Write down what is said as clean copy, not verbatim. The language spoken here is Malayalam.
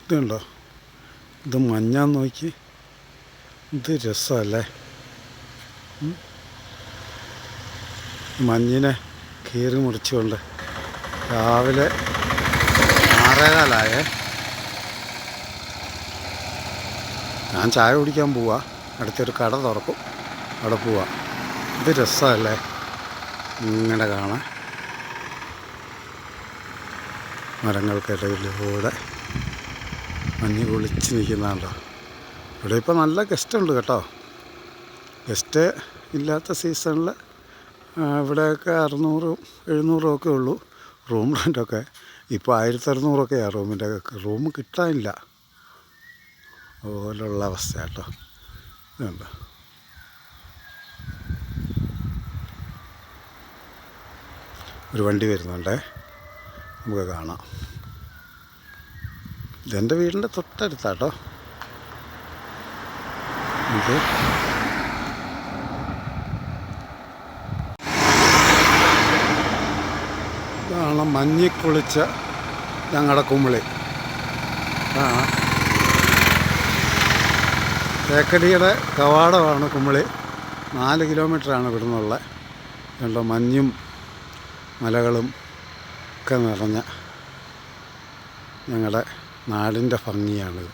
ഇതുണ്ടോ, ഇത് മഞ്ഞാന്ന് നോക്കി, ഇത് രസമല്ലേ. മഞ്ഞിനെ കീറി മുറിച്ചുകൊണ്ട് രാവിലെ 6:15 ഞാൻ ചായ കുടിക്കാൻ പോവാ. അടുത്തൊരു കട തുറക്കും, അവിടെ പോവാ. ഇത് രസമല്ലേ ഇങ്ങനെ കാണാൻ. മരങ്ങൾക്കിടയിലൂടെ മഞ്ഞ് കുളിച്ച് നിൽക്കുന്നുണ്ടോ. ഇവിടെ ഇപ്പോൾ നല്ല ഗസ്റ്റ് ഉണ്ട് കേട്ടോ. ഗസ്റ്റ് ഇല്ലാത്ത സീസണിൽ ഇവിടെയൊക്കെ 600-700 ഒക്കെ ഉള്ളൂ റൂം റെൻ്റൊക്കെ. ഇപ്പോൾ 1600 റൂമിൻ്റെ. റൂം കിട്ടാനില്ല, അതുപോലുള്ള അവസ്ഥ കേട്ടോ. ഇതുണ്ട്, ഒരു വണ്ടി വരുന്നുണ്ടേ, നമുക്ക് കാണാം. ഇതെൻ്റെ വീടിൻ്റെ തൊട്ടടുത്താട്ടോ. ഇത് ഇതാണ് മഞ്ഞിക്കുളിച്ച ഞങ്ങളുടെ കുമിളി. തേക്കടിയുടെ കവാടമാണ് കുമിളി. 4 കിലോമീറ്ററാണ് ഇവിടെ നിന്നുള്ള. കണ്ടോ, മഞ്ഞും മലകളും ഒക്കെ നിറഞ്ഞ ഞങ്ങളുടെ നാടിൻ്റെ ഭംഗിയാണിത്.